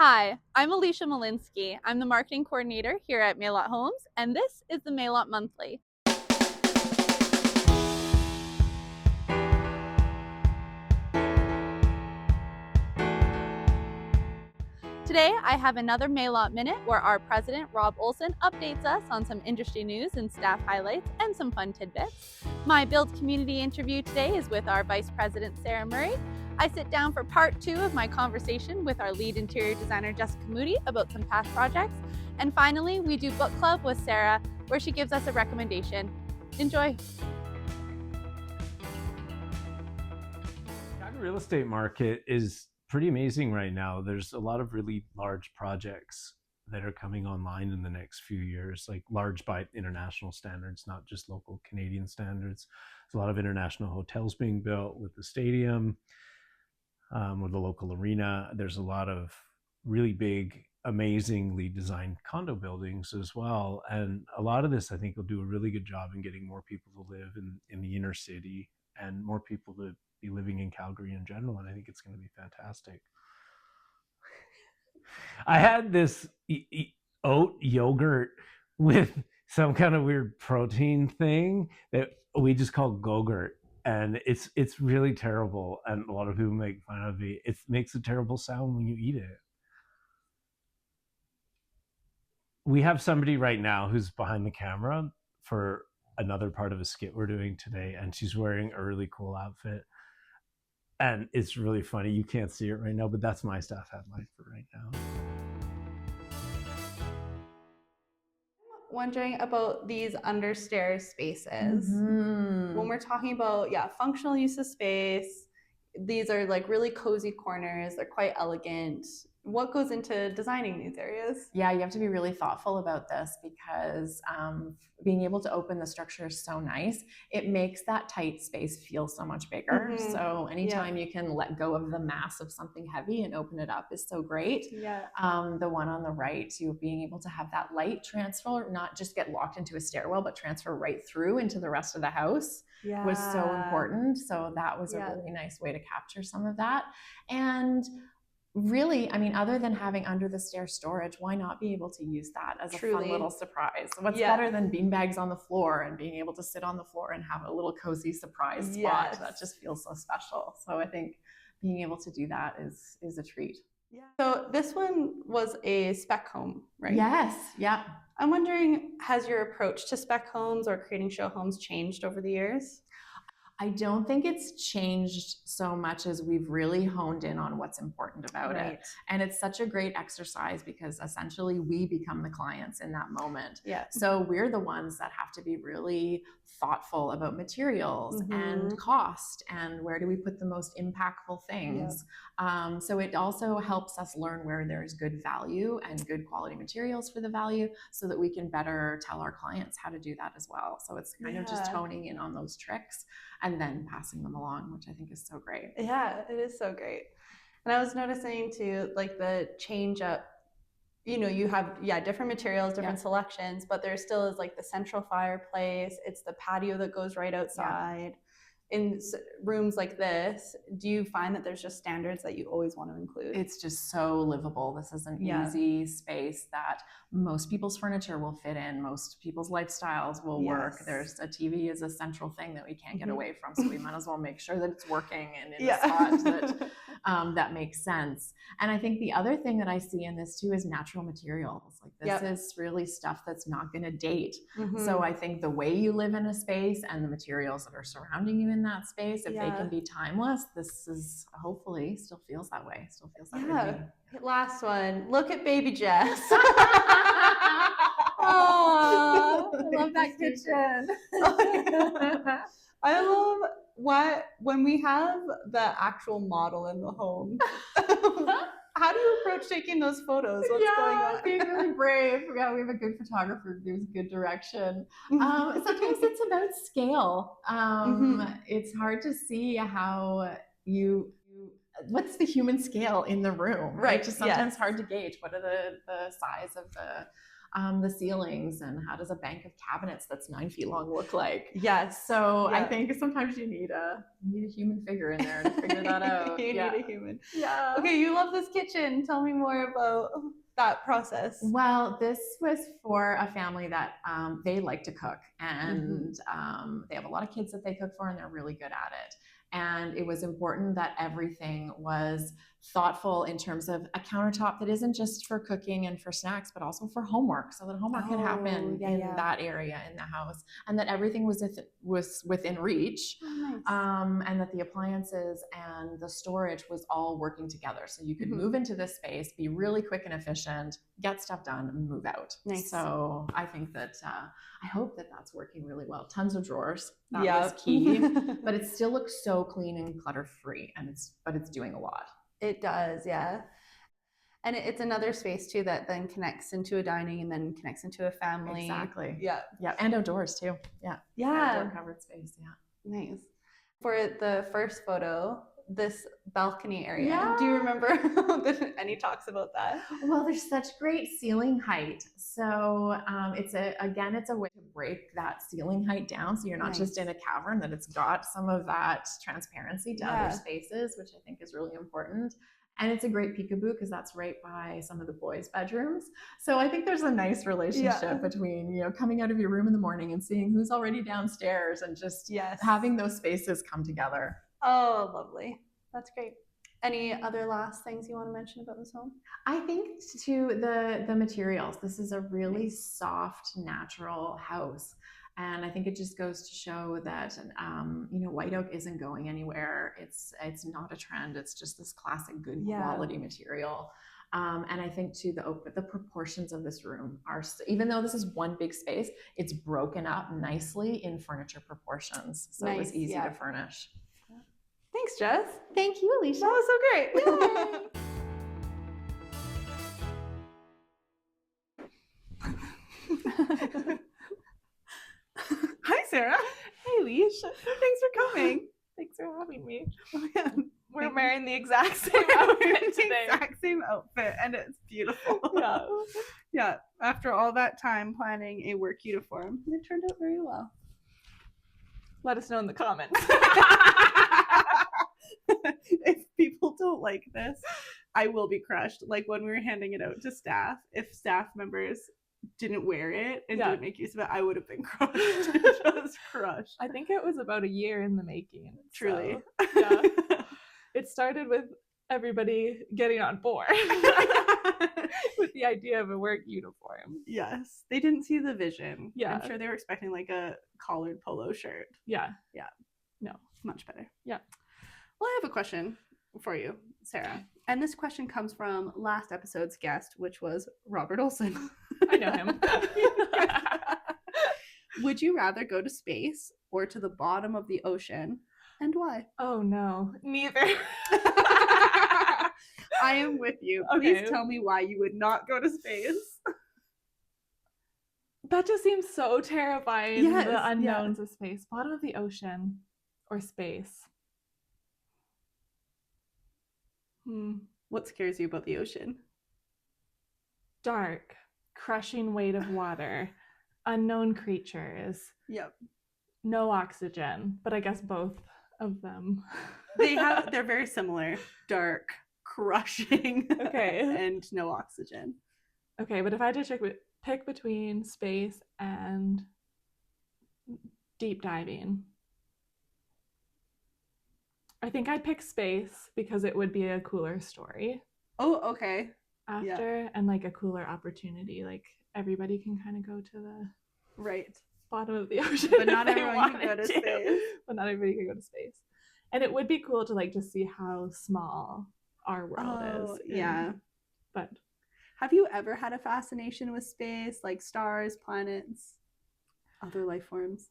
Hi, I'm Alicia Malinsky. I'm the marketing coordinator here at Maillot Homes, and this is the Maillot Monthly. Today, I have another Maillot Minute where our president, Rob Olson, updates us on some industry news and staff highlights and some fun tidbits. My Build community interview today is with our vice president, Sarah Murray. I sit down for part 2 of my conversation with our lead interior designer, Jessica Moody, about some past projects. And finally, we do book club with Sarah, where she gives us a recommendation. Enjoy. The real estate market is pretty amazing right now. There's a lot of really large projects that are coming online in the next few years, like large by international standards, not just local Canadian standards. There's a lot of international hotels being built with the stadium, with the local arena. There's a lot of really big, amazingly designed condo buildings as well. And a lot of this, I think, will do a really good job in getting more people to live in the inner city and more people to be living in Calgary in general. And I think it's going to be fantastic. I had this oat yogurt with some kind of weird protein thing that we just call Go-Gurt. And it's really terrible. And a lot of people make fun of me. It makes a terrible sound when you eat it. We have somebody right now who's behind the camera for another part of a skit we're doing today. And she's wearing a really cool outfit. And it's really funny. You can't see it right now, but that's my staff headline for right now. Wondering about these understairs spaces. When we're talking about, functional use of space, these are like really cozy corners. They're quite elegant. What goes into designing these areas? Yeah, you have to be really thoughtful about this because being able to open the structure is so nice. It makes that tight space feel so much bigger. Mm-hmm. So anytime you can let go of the mass of something heavy and open it up is so great. Yeah. The one on the right, you being able to have that light transfer, not just get locked into a stairwell, but transfer right through into the rest of the house was so important. So that was a really nice way to capture some of that. And really, I mean, other than having under the stair storage, why not be able to use that as a fun little surprise? What's better than beanbags on the floor and being able to sit on the floor and have a little cozy surprise spot? That just feels so special. So I think being able to do that is a treat. Yeah. So this one was a spec home, right? Yes. Yeah. I'm wondering, has your approach to spec homes or creating show homes changed over the years? I don't think it's changed so much as we've really honed in on what's important about it. And it's such a great exercise because essentially we become the clients in that moment. Yeah. So we're the ones that have to be really thoughtful about materials and cost and where do we put the most impactful things. So it also helps us learn where there's good value and good quality materials for the value so that we can better tell our clients how to do that as well. So it's kind of just honing in on those tricks and then passing them along, which I think is so great. Yeah, it is so great. And I was noticing too, like the change up, you have, different materials, different selections, but there still is like the central fireplace. It's the patio that goes right outside. In rooms like this, do you find that there's just standards that you always want to include? It's just so livable. This is an easy space that most people's furniture will fit in. Most people's lifestyles will work. There's a TV is a central thing that we can't get away from. So we might as well make sure that it's working and in a spot that that makes sense. And I think the other thing that I see in this too is natural materials. Like this is really stuff that's not going to date. So I think the way you live in a space and the materials that are surrounding you in that space, if they can be timeless, this is hopefully still feels that way. Still feels that way to me. Last one. Look at baby Jess. Oh, I love that kitchen. I love when we have the actual model in the home. How do you approach taking those photos? What's going on? Being really brave. Yeah, we have a good photographer who gives good direction. Sometimes it's about scale. It's hard to see how what's the human scale in the room, right? Just sometimes hard to gauge. What are the size of the ceilings, and how does a bank of cabinets that's 9 feet long look like? Yes. So I think sometimes you need a human figure in there to figure that out. You need a human. Yeah. Okay, you love this kitchen. Tell me more about that process. Well, this was for a family that they like to cook, and they have a lot of kids that they cook for, and they're really good at it. And it was important that everything was thoughtful in terms of a countertop that isn't just for cooking and for snacks, but also for homework, so that homework can happen in that area in the house, and that everything was within reach. Nice. And that the appliances and the storage was all working together. So you could move into this space, be really quick and efficient, get stuff done, and move out. Nice. So I think that, I hope that that's working really well. Tons of drawers. That was key. But it still looks so clean and clutter-free, but it's doing a lot. It does, yeah. And it's another space too that then connects into a dining and then connects into a family. Exactly. Yeah. Yeah. And outdoors too. Yeah. Outdoor covered space. Yeah. Nice. For the first photo, this balcony area. Yeah. Do you remember any talks about that? Well, there's such great ceiling height. So it's a way to break that ceiling height down. So you're not just in a cavern, that it's got some of that transparency to other spaces, which I think is really important. And it's a great peekaboo because that's right by some of the boys' bedrooms. So I think there's a nice relationship between, coming out of your room in the morning and seeing who's already downstairs, and just having those spaces come together. Oh, lovely. That's great. Any other last things you want to mention about this home? I think too, the materials. This is a really soft, natural house. And I think it just goes to show that, white oak isn't going anywhere. It's not a trend. It's just this classic good quality material. And I think too, the proportions of this room are, even though this is one big space, it's broken up nicely in furniture proportions. So it was easy to furnish. Thanks, Jess. Thank you, Alicia. That was so great. Hi, Sarah. Hey, Leash. Thanks for coming. Thanks for having me. We're wearing the exact same outfit today. Exact same outfit, and it's beautiful. Yeah. After all that time planning a work uniform, it turned out very well. Let us know in the comments. If people don't like this, I will be crushed. Like when we were handing it out to staff, if staff members didn't wear it and didn't make use of it, I would have been crushed. Just crushed. I think it was about a year in the making. Truly. So, yeah. It started with everybody getting on board with the idea of a work uniform. Yes. They didn't see the vision. Yeah. I'm sure they were expecting like a collared polo shirt. Yeah. No, much better. Yeah. Well, I have a question for you, Sarah. And this question comes from last episode's guest, which was Robert Olson. I know him. Would you rather go to space or to the bottom of the ocean, and why? Oh, no. Neither. I am with you. Please Okay. tell me why you would not go to space. That just seems so terrifying. Yes, the unknowns of space. Bottom of the ocean or space? What scares you about the ocean? Dark, crushing weight of water, unknown creatures, Yep. no oxygen, but I guess both of them. They're very similar. Dark, crushing, Okay. and no oxygen. Okay, but if I had to pick between space and deep diving, I think I'd pick space because it would be a cooler story Oh, okay. after and like a cooler opportunity. Like everybody can kind of go to the Right. bottom of the ocean, But not if they everyone can go wanted to space. But not everybody can go to space, and it would be cool to like just see how small our world is. Yeah. But Have you ever had a fascination with space, like stars, planets, other life forms?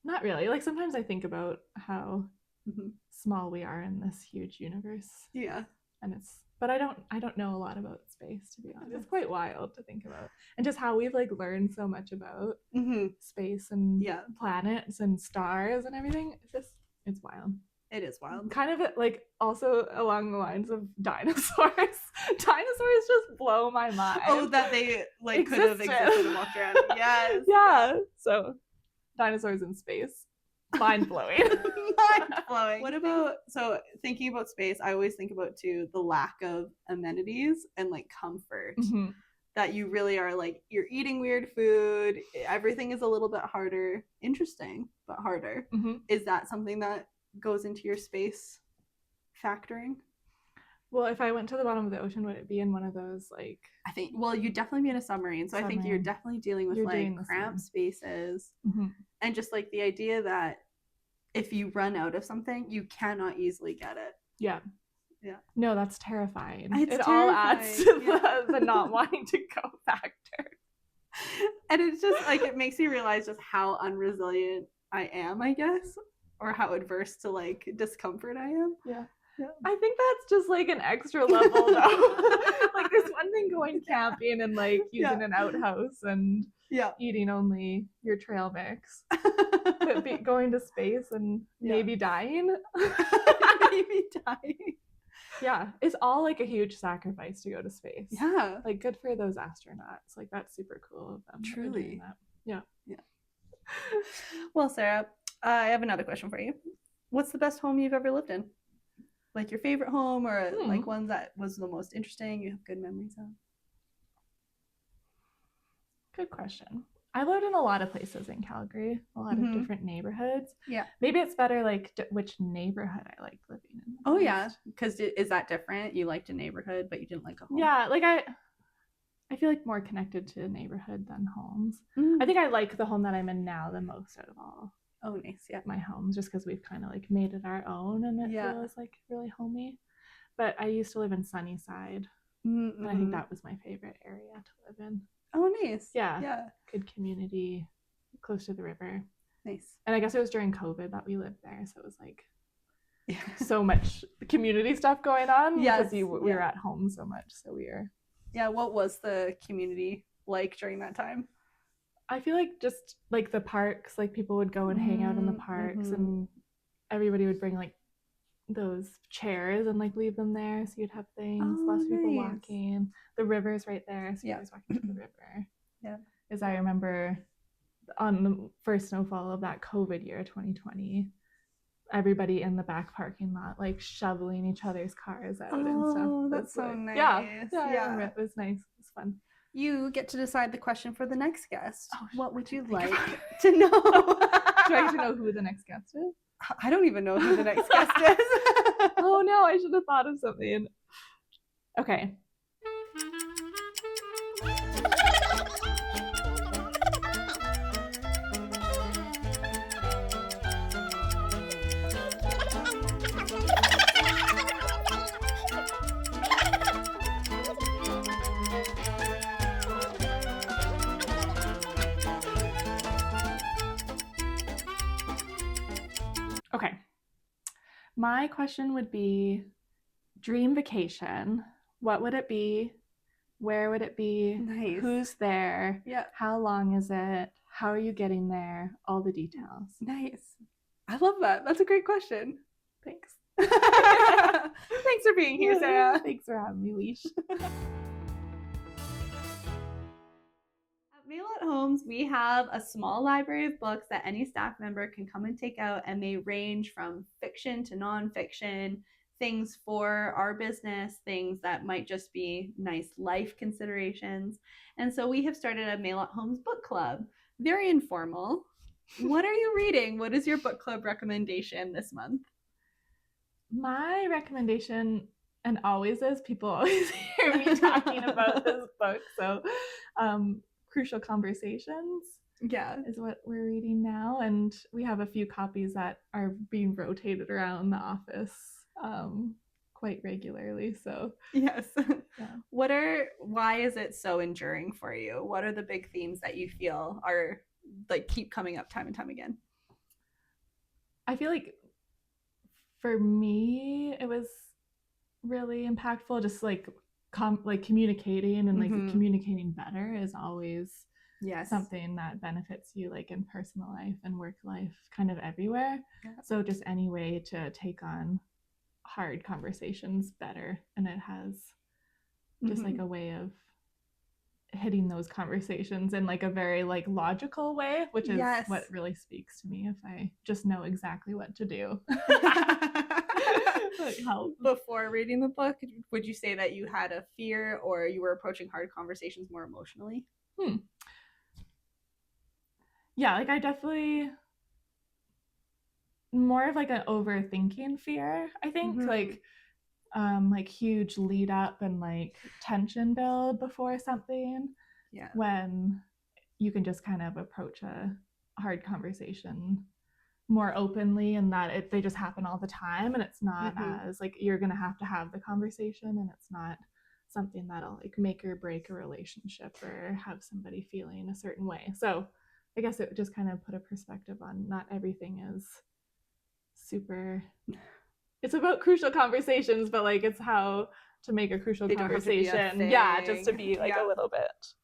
not really. Like sometimes I think about how small we are in this huge universe, Yeah. and but I don't know a lot about space, to be honest. It's quite wild to think about, and just how we've like learned so much about Mm-hmm. space and Yeah. planets and stars and everything. It's wild. It is wild. Kind of like also along the lines of dinosaurs. Dinosaurs just blow my mind. Oh, that they like could have existed and walked around. Yes. Yeah. So dinosaurs in space. Mind blowing. Mind blowing. What about, so thinking about space, I always think about too the lack of amenities and like comfort. Mm-hmm. That you really are like, you're eating weird food, everything is a little bit harder, interesting, but harder. Mm-hmm. Is that something that goes into your space factoring? Well, if I went to the bottom of the ocean, would it be in one of those like? I think, well, you'd definitely be in a submarine, so I think you're definitely dealing with like cramped spaces. Mm-hmm. And just like the idea that if you run out of something, you cannot easily get it. Yeah. Yeah. No, that's terrifying. It's it terrifying. all adds to the not wanting to go factor. And it's just like, it makes you realize just how unresilient I am, I guess, or how adverse to like discomfort I am. Yeah. Yeah. I think that's just like an extra level though. Like there's one thing going camping and like using an outhouse and eating only your trail mix. But going to space and maybe dying. Maybe dying. Yeah, it's all like a huge sacrifice to go to space. Yeah. Like good for those astronauts. Like that's super cool of them. Truly. That. Yeah. Yeah. Well, Sarah, I have another question for you. What's the best home you've ever lived in? Like your favorite home, or like one that was the most interesting, you have good memories of? Good question. I lived in a lot of places in Calgary, a lot of different neighborhoods. Yeah. Maybe it's better like which neighborhood I liked living in. Oh yeah, because is that different? You liked a neighborhood, but you didn't like a home? Yeah, like I feel like more connected to a neighborhood than homes. I think I like the home that I'm in now the most out of all. Oh, nice. Yeah. My homes, just because we've kind of like made it our own and it feels like really homey. But I used to live in Sunnyside, and I think that was my favorite area to live in. Oh, nice. Yeah. Yeah. Good community, close to the river. Nice. And I guess it was during COVID that we lived there, so it was like so much community stuff going on. Yes. Because we were at home so much, so we were. Yeah. What was the community like during that time? I feel like just like the parks, like people would go and hang out in the parks, and everybody would bring like those chairs and like leave them there, so you'd have things. Lots of people walking. The river's right there, so you're always walking to the river. Yeah. As I remember, on the first snowfall of that COVID year, 2020, everybody in the back parking lot like shoveling each other's cars out and stuff. Oh, that's so like, nice. Yeah, I remember it was nice. It was fun. You get to decide the question for the next guest. Oh, what would you like to know? Do I get to know who the next guest is? I don't even know who the next guest is. Oh no, I should have thought of something. Okay. Okay. My question would be, dream vacation. What would it be? Where would it be? Nice. Who's there? Yeah. How long is it? How are you getting there? All the details. Nice. I love that. That's a great question. Thanks. Thanks for being here, Sarah. Thanks for having me, Leash. At Maillot Homes, we have a small library of books that any staff member can come and take out, and they range from fiction to nonfiction, things for our business, things that might just be nice life considerations. And so we have started a Maillot Homes Book Club. Very informal. What are you reading? What is your book club recommendation this month? My recommendation, and always is, people always hear me talking about this book, so Crucial Conversations is what we're reading now, and we have a few copies that are being rotated around the office quite regularly. So yes. Yeah. Why is it so enduring for you? What are the big themes that you feel are like keep coming up time and time again? I feel like for me it was really impactful, just like communicating and like communicating better is always Yes. something that benefits you like in personal life and work life, kind of everywhere. Yeah. So just any way to take on hard conversations better, and it has just like a way of hitting those conversations in like a very like logical way, which is what really speaks to me. If I just know exactly what to do. Like help. Before reading the book, would you say that you had a fear, or you were approaching hard conversations more emotionally? Yeah, like I definitely more of like an overthinking fear, I think. Like huge lead up and like tension build before something. Yeah. When you can just kind of approach a hard conversation more openly, and that they just happen all the time, and it's not as like you're gonna have the conversation, and it's not something that'll like make or break a relationship or have somebody feeling a certain way. So I guess it just kind of put a perspective on not everything is super, it's about crucial conversations, but like it's how to make a crucial conversation just to be like a little bit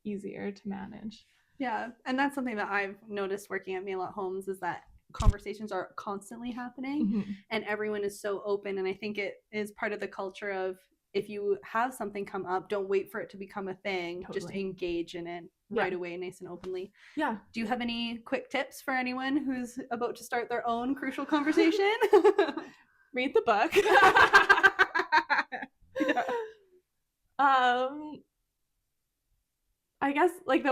easier to manage. Yeah, and that's something that I've noticed working at Maillot Homes, is that conversations are constantly happening and everyone is so open. And I think it is part of the culture of, if you have something come up, don't wait for it to become a thing. Totally. Just engage in it right away, nice and openly. Yeah. Do you have any quick tips for anyone who's about to start their own crucial conversation? Read the book. I guess like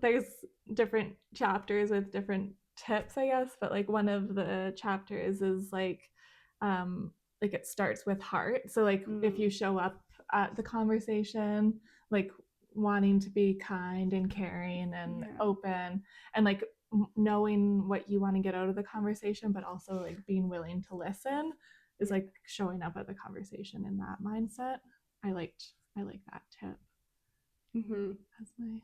there's different chapters with different tips, I guess, but like one of the chapters is like it starts with heart. So like if you show up at the conversation like wanting to be kind and caring and open, and like knowing what you want to get out of the conversation, but also like being willing to listen, is like showing up at the conversation in that mindset. I like that tip. That's my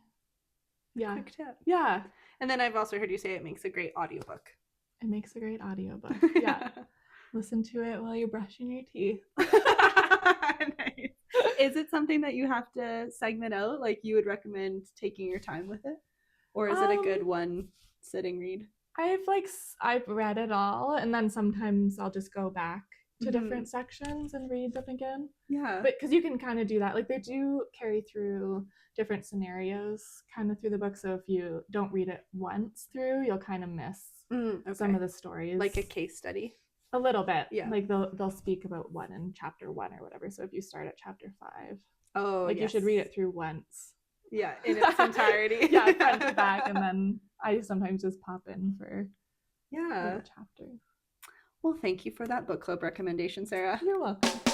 quick tip. Yeah. And then I've also heard you say it makes a great audiobook. It makes a great audiobook. Yeah. Listen to it while you're brushing your teeth. Nice. Is it something that you have to segment out? Like you would recommend taking your time with it? Or is it a good one sitting read? I've read it all, and then sometimes I'll just go back to different sections and read them again. Yeah. But because you can kind of do that. Like they do carry through different scenarios kind of through the book. So if you don't read it once through, you'll kind of miss some of the stories. Like a case study. A little bit. Yeah. Like they'll speak about one in chapter 1 or whatever. So if you start at chapter 5, you should read it through once. Yeah, in its entirety. Yeah, front to back, and then I sometimes just pop in for little chapters. Well, thank you for that book club recommendation, Sarah. You're welcome.